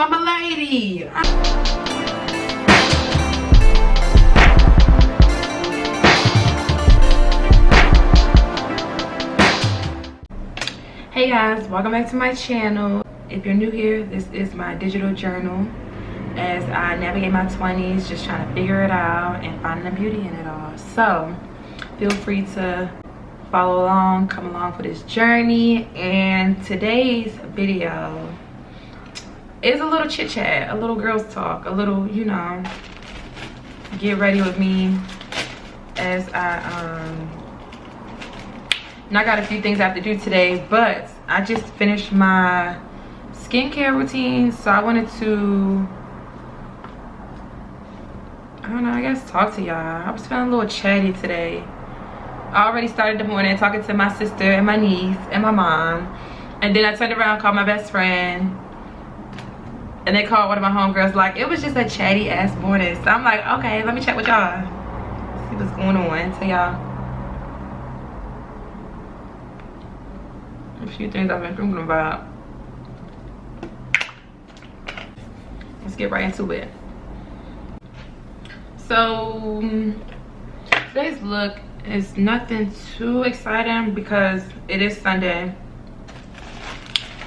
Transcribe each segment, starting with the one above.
I'm a lady. Hey guys, welcome back to my channel. If you're new here, this is my digital journal as I navigate my 20s, just trying to figure it out and finding the beauty in it all. So feel free to follow along, come along for this journey. And today's video is a little chit chat, a little girls talk, a little, you know, get ready with me as and I got a few things I have to do today, but I just finished my skincare routine, so I wanted to, I don't know, I guess talk to y'all. I was feeling a little chatty today. I already started the morning talking to my sister and my niece and my mom, and then I turned around, called my best friend, and they called one of my homegirls. Like, it was just a chatty ass morning, so I'm like, okay, let me chat with y'all, see what's going on, tell y'all a few things I've been thinking about. Let's get right into it. So today's look is nothing too exciting because it is Sunday.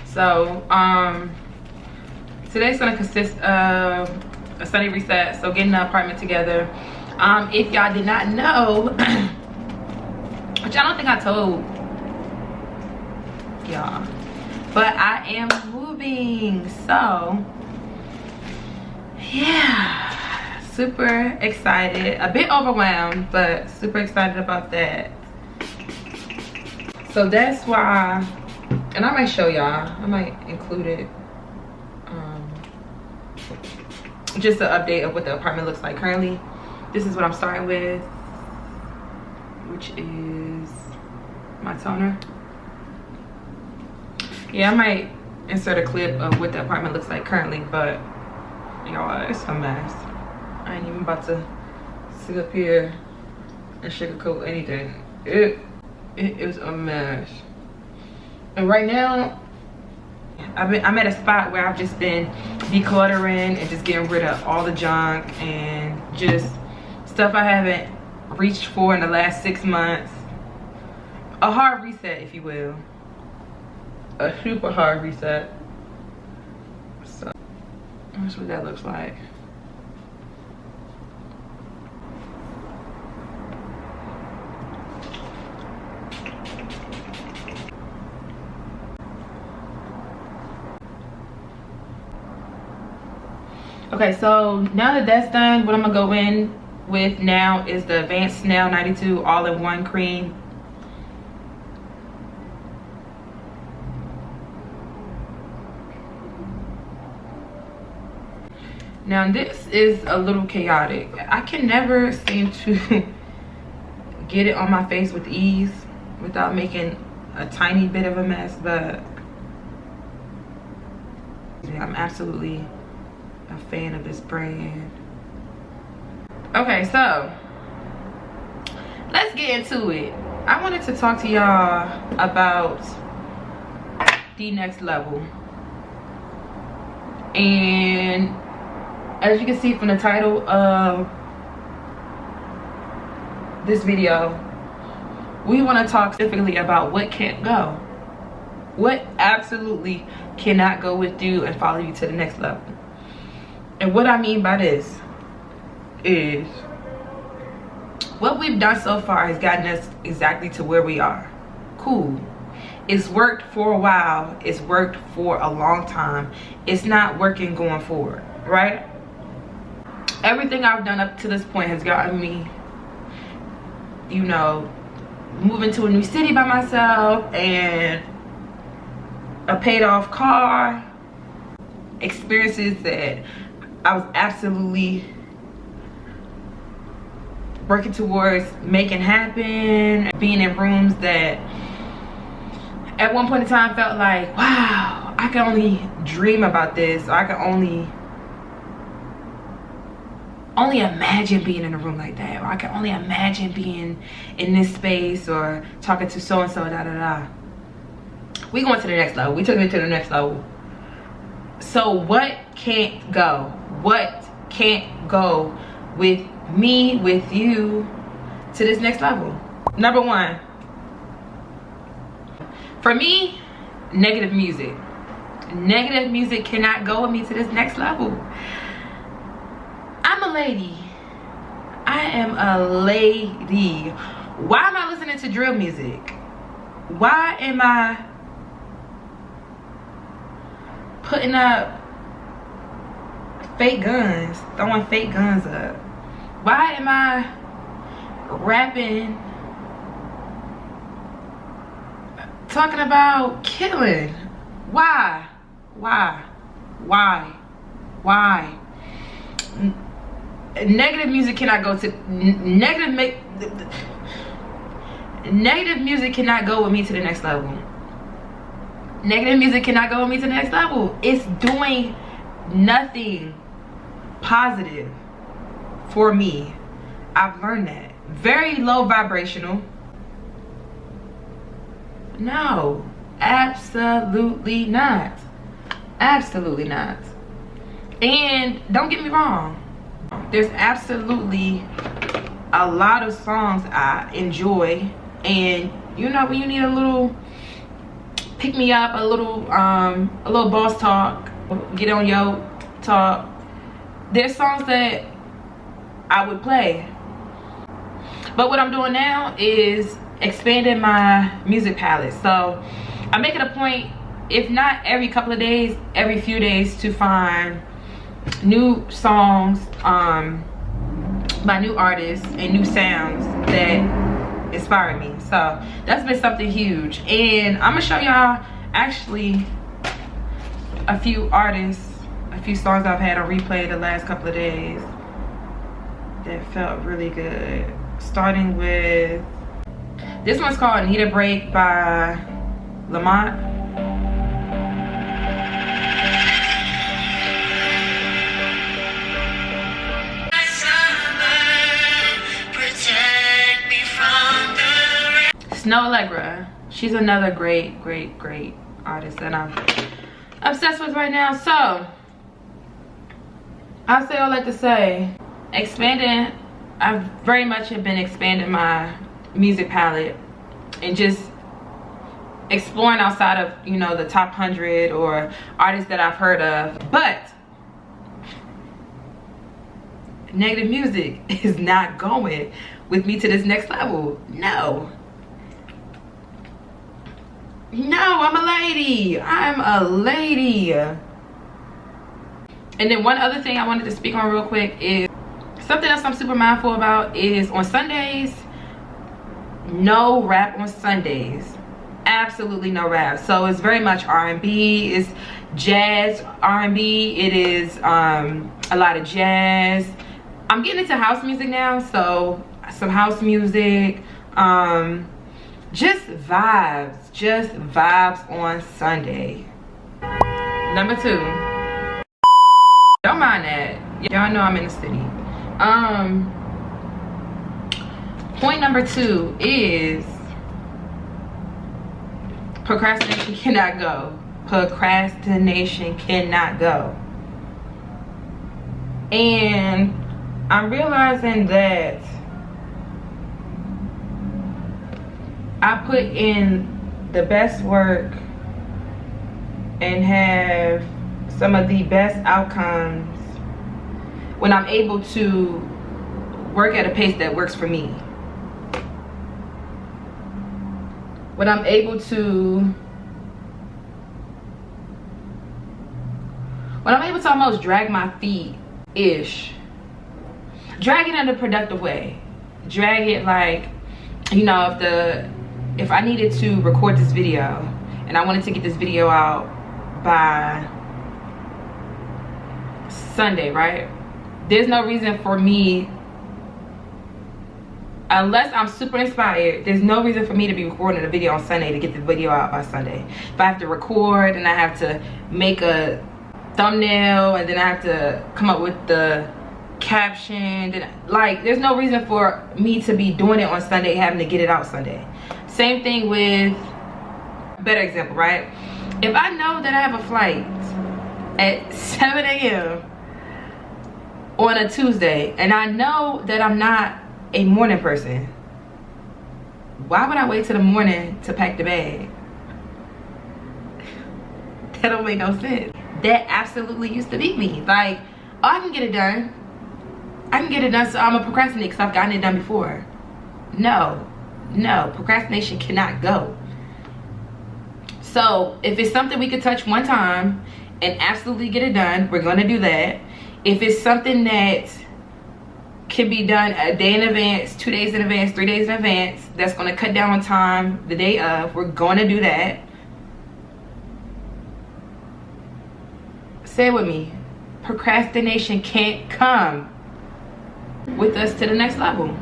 So today's gonna consist of a Sunday reset, so getting the apartment together. If y'all did not know, which I don't think I told y'all, but I am moving, so yeah, super excited, a bit overwhelmed, but super excited about that. So that's why, and I might show y'all, I might include it, just an update of what the apartment looks like currently. This is what I'm starting with, which is my toner. Yeah, I might insert a clip of what the apartment looks like currently, but you know what, it's a mess. I ain't even about to sit up here and sugarcoat anything. It is a mess. And right now, I'm at a spot where I've just been decluttering and just getting rid of all the junk and just stuff I haven't reached for in the last 6 months. A hard reset, if you will. A super hard reset. So that's what that looks like. Okay, so now that that's done, what I'm gonna go in with now is the Advanced Snail 92 all-in-one cream. Now this is a little chaotic. I can never seem to get it on my face with ease without making a tiny bit of a mess, but I'm absolutely a fan of this brand. Okay, so let's get into it. I wanted to talk to y'all about the next level. And as you can see from the title of this video, we want to talk specifically about what can't go. What absolutely cannot go with you and follow you to the next level. And what I mean by this is what we've done so far has gotten us exactly to where we are. Cool. It's worked for a while. It's worked for a long time. It's not working going forward, right? Everything I've done up to this point has gotten me, you know, moving to a new city by myself and a paid off car, experiences that I was absolutely working towards making happen, being in rooms that at one point in time felt like, wow, I can only dream about this, or I can only imagine being in a room like that, or I can only imagine being in this space or talking to so and so, da da da. We going to the next level. We took it to the next level. So what can't go? What can't go with me, with you, to this next level? Number one, for me, negative music. Negative music cannot go with me to this next level. I'm a lady. I am a lady. Why am I listening to drill music? Why am I putting up fake guns, throwing fake guns up? Why am I rapping, talking about killing? Why? Negative music cannot go to negative music cannot go with me to the next level. Negative music cannot go with me to the next level. It's doing nothing positive for me. I've learned that. Very low vibrational. No, absolutely not. Absolutely not. And don't get me wrong, there's absolutely a lot of songs I enjoy, and you know, when you need a little pick me up, a little boss talk, get on your talk, there's songs that I would play. But what I'm doing now is expanding my music palette. So I make it a point, if not every couple of days, every few days, to find new songs by new artists and new sounds that inspire me. So that's been something huge, and I'm gonna show y'all actually a few artists, a few songs I've had on replay the last couple of days that felt really good. Starting with this one's called Need a Break by Lamont. Snow Allegra, she's another great artist that I'm obsessed with right now. So I say all that to say, expanding, I very much have been expanding my music palette and just exploring outside of, you know, the top 100 or artists that I've heard of. But negative music is not going with me to this next level. No, I'm a lady. I'm a lady. And then one other thing I wanted to speak on real quick is something else I'm super mindful about is on Sundays, no rap on Sundays. Absolutely no rap. So it's very much R&B, it's jazz R&B, it is a lot of jazz. I'm getting into house music now, so some house music, just vibes on Sunday. Number two, don't mind that, y'all know I'm in the city. Point number two is procrastination cannot go. Procrastination cannot go. And I'm realizing that I put in the best work and have some of the best outcomes when I'm able to work at a pace that works for me. When I'm able to almost drag my feet-ish. Drag it in a productive way. Drag it like, you know, if I needed to record this video and I wanted to get this video out by Sunday, right? There's no reason for me, unless I'm super inspired, there's no reason for me to be recording a video on Sunday to get the video out by Sunday. If I have to record and I have to make a thumbnail and then I have to come up with the caption, then, like, there's no reason for me to be doing it on Sunday, having to get it out Sunday. Same thing with, better example, right? If I know that I have a flight at 7 a.m. on a Tuesday, and I know that I'm not a morning person. Why would I wait till the morning to pack the bag? That don't make no sense. That absolutely used to be me. Like, oh, I can get it done. I can get it done, so I'm gonna procrastinate because I've gotten it done before. No, procrastination cannot go. So if it's something we could touch one time and absolutely get it done, we're gonna do that. If it's something that can be done a day in advance, 2 days in advance, 3 days in advance, that's gonna cut down on time the day of, we're gonna do that. Say it with me. Procrastination can't come with us to the next level.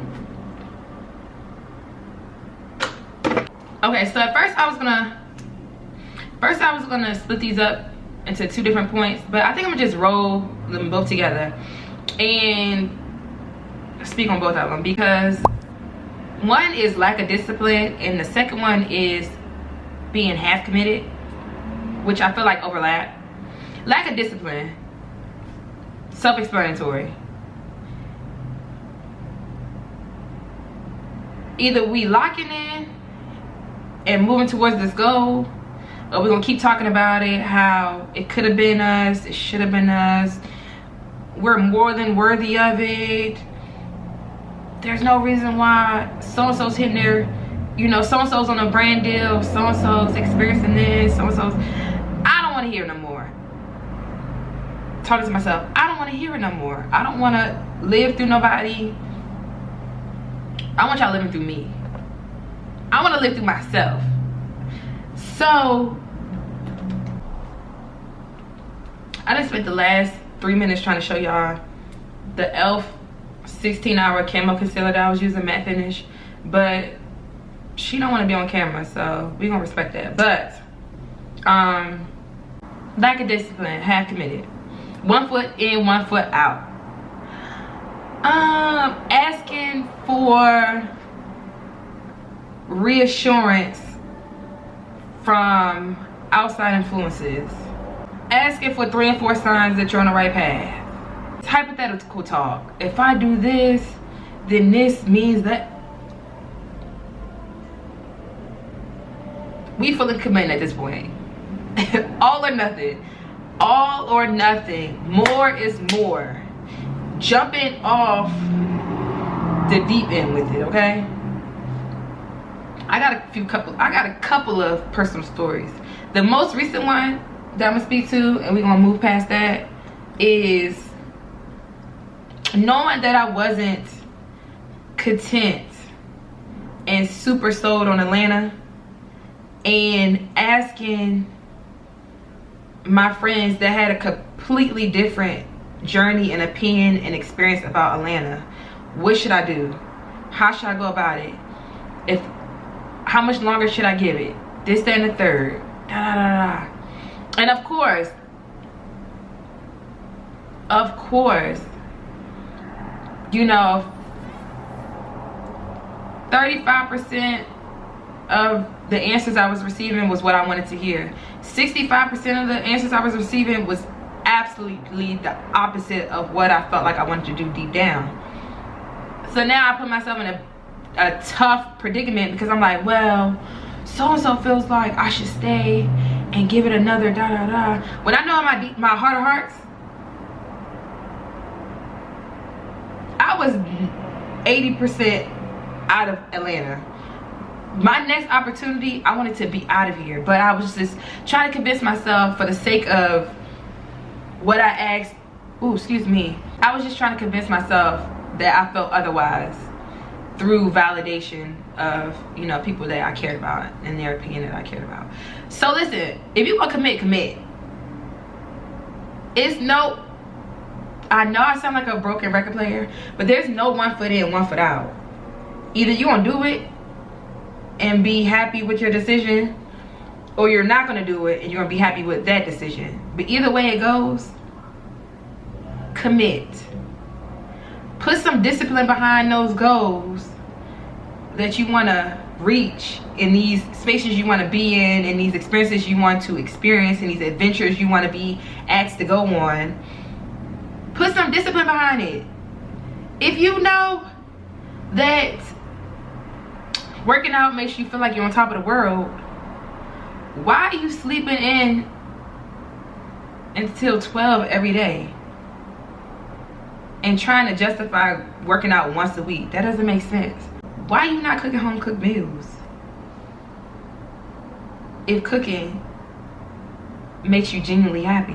Okay, so at first I was gonna split these up into 2 different points, but I think I'm gonna just roll them both together and speak on both of them, because one is lack of discipline and the second one is being half committed, which I feel like overlap. Lack of discipline, self-explanatory. Either we locking in and moving towards this goal, or we're gonna keep talking about it, how it could have been us, it should have been us, we're more than worthy of it, there's no reason why so-and-so's hitting their, you know, so-and-so's on a brand deal, so-and-so's experiencing this, so-and-so's. I don't want to hear it no more. Talking to myself, I don't want to hear it no more. I don't want to live through nobody. I want y'all living through me. I want to live through myself. So I just spent the last 3 minutes trying to show y'all the e.l.f. 16-hour camo concealer that I was using, matte finish, but she don't want to be on camera, so we gonna respect that. But lack of discipline, half committed, 1 foot in, 1 foot out. Asking for reassurance from outside influences, asking for 3 and 4 signs that you're on the right path. It's hypothetical talk. If I do this, then this means that. We fully committed at this point. All or nothing. All or nothing. More is more. Jumping off the deep end with it, okay? I got a couple of personal stories. The most recent one that I'm gonna speak to, and we're gonna move past that, is knowing that I wasn't content and super sold on Atlanta, and asking my friends that had a completely different journey and opinion and experience about Atlanta, what should I do? How should I go about it? How much longer should I give it? This, that, and the third. And of course, 35% of the answers I was receiving was what I wanted to hear. 65% of the answers I was receiving was absolutely the opposite of what I felt like I wanted to do deep down. So now I put myself in a tough predicament, because I'm like, well, so-and-so feels like I should stay and give it another when I know in my heart of hearts, I was 80% out of Atlanta. My next opportunity, I wanted to be out of here, but I was just trying to convince myself, for the sake of what I asked, I was just trying to convince myself that I felt otherwise through validation of, you know, people that I cared about and their opinion that I cared about. So listen, if you want to commit. It's no, I know I sound like a broken record player, but there's no 1 foot in, 1 foot out. Either you're gonna do it and be happy with your decision, or you're not gonna do it and you're gonna be happy with that decision. But either way it goes, commit. Put some discipline behind those goals that you want to reach, in these spaces you want to be in these experiences you want to experience, in these adventures you want to be asked to go on, put some discipline behind it. If you know that working out makes you feel like you're on top of the world, why are you sleeping in until 12 every day and trying to justify working out once a week? That doesn't make sense. Why are you not cooking home cooked meals if cooking makes you genuinely happy?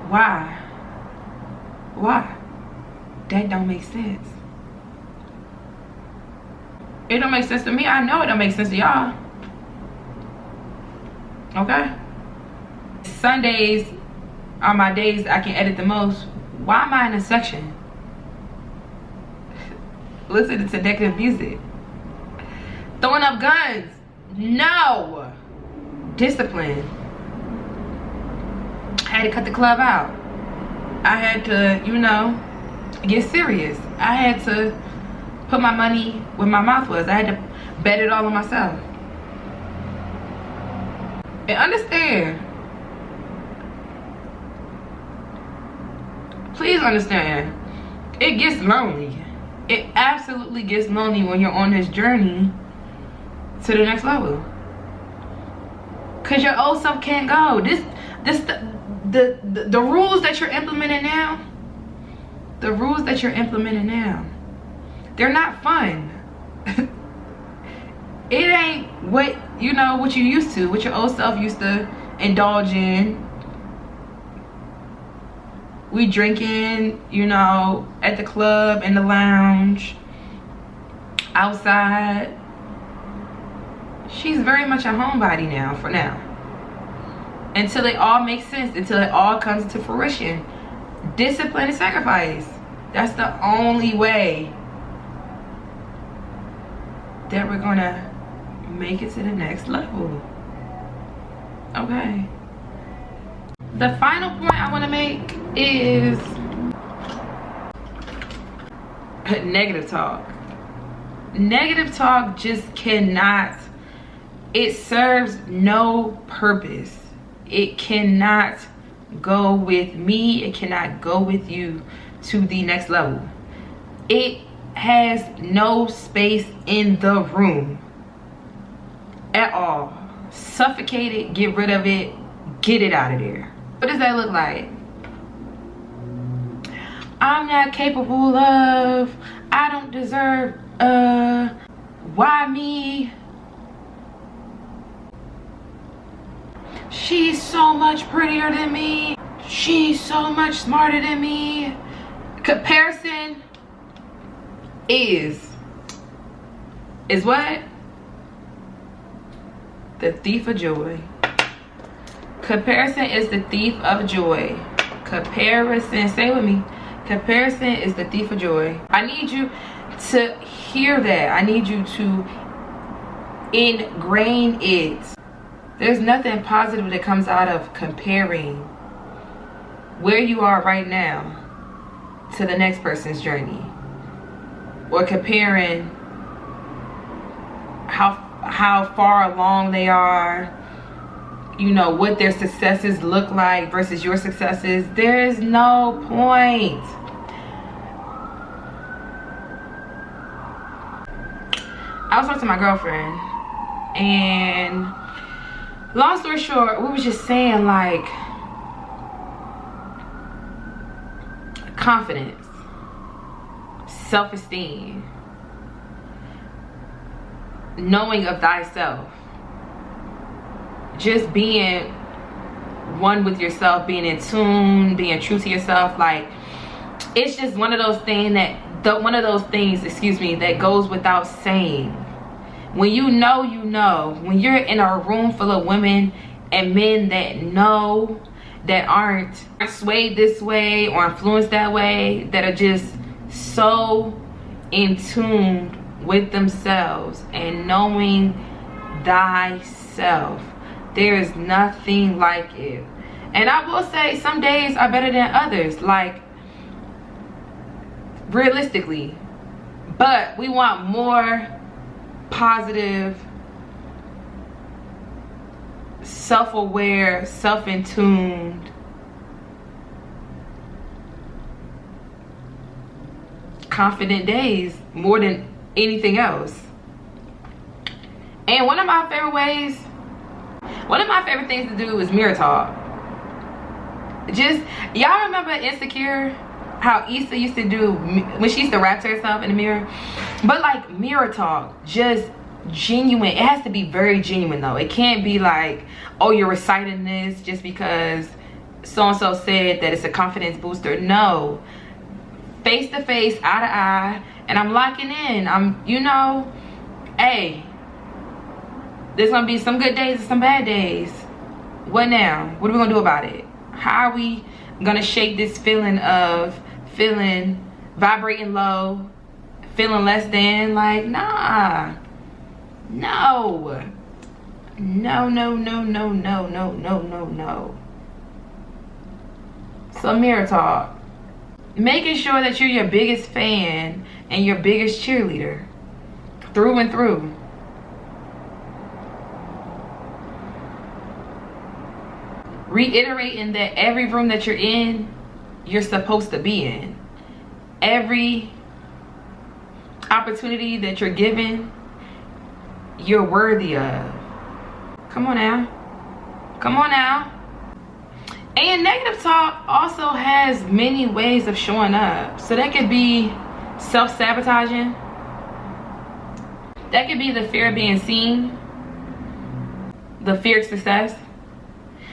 Why? That don't make sense. It don't make sense to me. I know it don't make sense to y'all. Okay? Sundays are my days I can edit the most. Why am I in a section listening to negative music? Throwing up guns? No. Discipline. I had to cut the club out. I had to, you know, get serious. I had to put my money where my mouth was. I had to bet it all on myself. And understand, please understand, it gets lonely. It absolutely gets lonely when you're on this journey to the next level. Cause your old self can't go. The rules that you're implementing now, they're not fun. It ain't what you used to, what your old self used to indulge in. We drinking, you know, at the club, in the lounge, outside. She's very much a homebody now, for now. Until it all makes sense, until it all comes to fruition. Discipline and sacrifice. That's the only way that we're gonna make it to the next level. Okay. The final point I want to make is negative talk. Negative talk just cannot, it serves no purpose. It cannot go with me. It cannot go with you to the next level. It has no space in the room at all. Suffocate it, get rid of it, get it out of there. What does that look like? I'm not capable of, I don't deserve, why me? She's so much prettier than me. She's so much smarter than me. Comparison is what? The thief of joy. Comparison is the thief of joy. Comparison, say with me. Comparison is the thief of joy. I need you to hear that. I need you to ingrain it. There's nothing positive that comes out of comparing where you are right now to the next person's journey, or comparing how far along they are, you know, what their successes look like versus your successes. There is no point. I was talking to my girlfriend, and long story short, we was just saying, like, confidence, self-esteem, knowing of thyself, just being one with yourself, being in tune, being true to yourself. Like, it's just one of those things that goes without saying. When you know, you know. When you're in a room full of women and men that know, that aren't swayed this way or influenced that way, that are just so in tune with themselves and knowing thyself, there is nothing like it. And I will say, some days are better than others. Like, realistically, But we want more positive, self-aware, self-in-tuned, confident days more than anything else. And one of my favorite things to do is mirror talk. Just, y'all remember Insecure? How Issa used to do when she used to rap to herself in the mirror? But like mirror talk, just genuine. It has to be very genuine though. It can't be like, oh, you're reciting this just because so-and-so said that it's a confidence booster. No. Face to face, eye to eye, and I'm locking in. You know, hey, there's gonna be some good days and some bad days. What now? What are we gonna do about it? How are we gonna shake this feeling of vibrating low, feeling less than? Like, nah. No. No, no, no, no, no, no, no, no, no. So mirror talk. Making sure that you're your biggest fan and your biggest cheerleader. Through and through. Reiterating that every room that you're in, you're supposed to be in. Every opportunity that you're given, you're worthy of. Come on now. Come on now. And negative talk also has many ways of showing up. So that could be self-sabotaging. That could be the fear of being seen. The fear of success.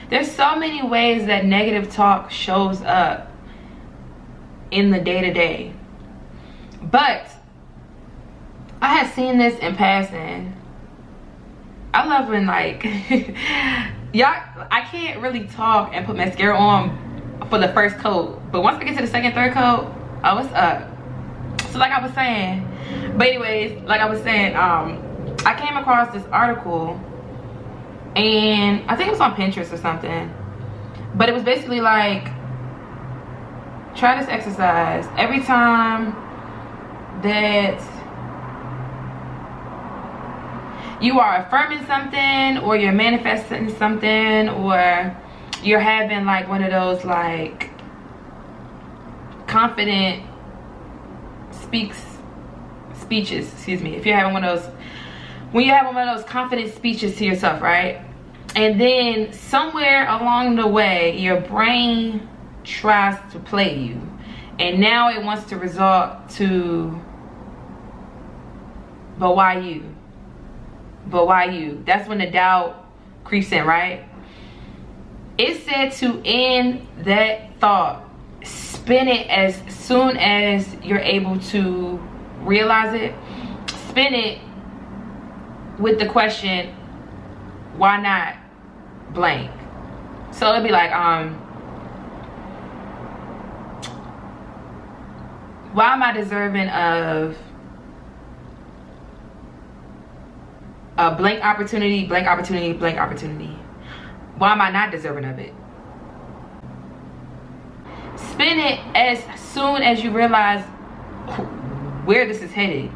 There's so many ways that negative talk shows up in the day-to-day. But I have seen this in passing. I love when, like, y'all, I can't really talk and put mascara on for the first coat. But once I get to the second, third coat, oh, it's up. So like I was saying, but anyways, like I was saying, I came across this article, and I think it was on Pinterest or something. But it was basically like, try this exercise. Every time that you are affirming something, or you're manifesting something, or you're having like one of those like confident speeches, excuse me, if you're having one of those, when you're having one of those confident speeches to yourself, right? And then somewhere along the way, your brain tries to play you, and now it wants to resort to, but why you? But why you? That's when the doubt creeps in, right? It said to end that thought, spin it as soon as you're able to realize it. Spin it with the question, why not blank? So it'd be like, why am I deserving of a blank opportunity, blank opportunity, blank opportunity? Why am I not deserving of it? Spin it as soon as you realize where this is headed.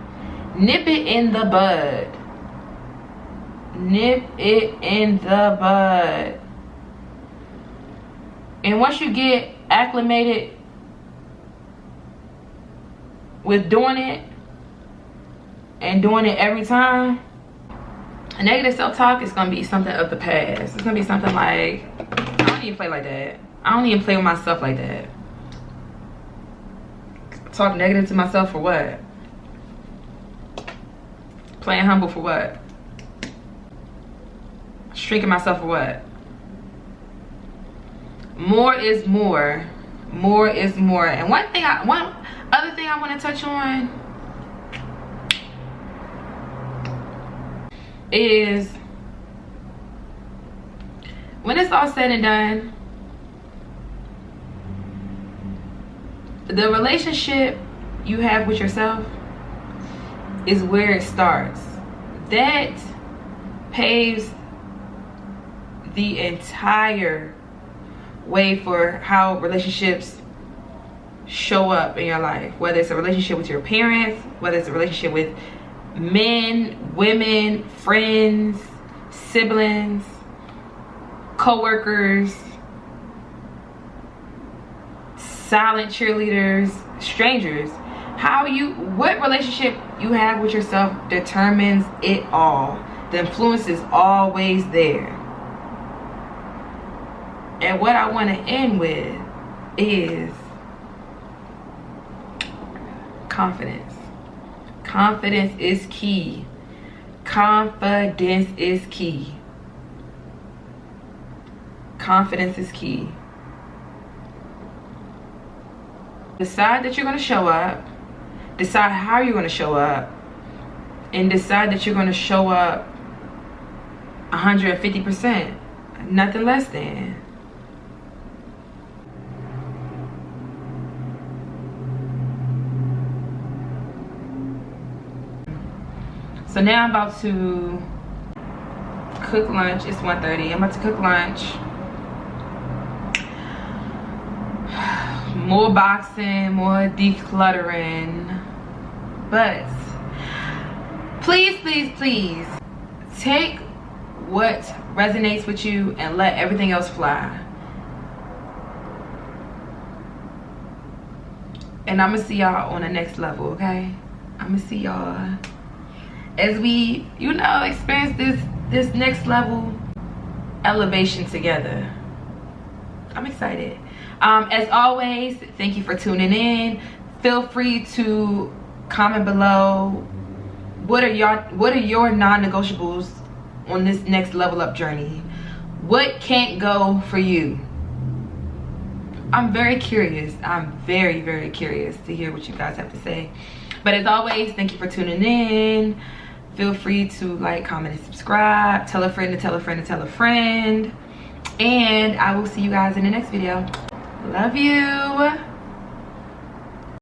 Nip it in the bud. Nip it in the bud. And once you get acclimated with doing it, and doing it every time, negative self-talk is gonna be something of the past. It's gonna be something like, I don't even play like that. I don't even play with myself like that. Talk negative to myself for what? Playing humble for what? Shrinking myself for what? More is more. More is more. And one other thing I want to touch on is, when it's all said and done, the relationship you have with yourself is where it starts. That paves the entire way for how relationships show up in your life, whether it's a relationship with your parents, whether it's a relationship with men, women, friends, siblings, co-workers, silent cheerleaders, strangers. What relationship you have with yourself determines it all. The influence is always there. And what I want to end with is confidence. Confidence is key. Confidence is key. Confidence is key. Decide that you're going to show up. Decide how you're going to show up. And decide that you're going to show up 150%. Nothing less than. So now I'm about to cook lunch. It's 1:30. I'm about to cook lunch. More boxing, more decluttering. But please, please, please take what resonates with you and let everything else fly. And I'm gonna see y'all on the next level, okay? I'm gonna see y'all as we, you know, experience this next level elevation together. I'm excited. As always, thank you for tuning in. Feel free to comment below. What are your non-negotiables on this next level up journey? What can't go for you? I'm very curious. I'm very, very curious to hear what you guys have to say. But as always, thank you for tuning in. Feel free to like, comment, and subscribe. Tell a friend to tell a friend to tell a friend. And I will see you guys in the next video. Love you.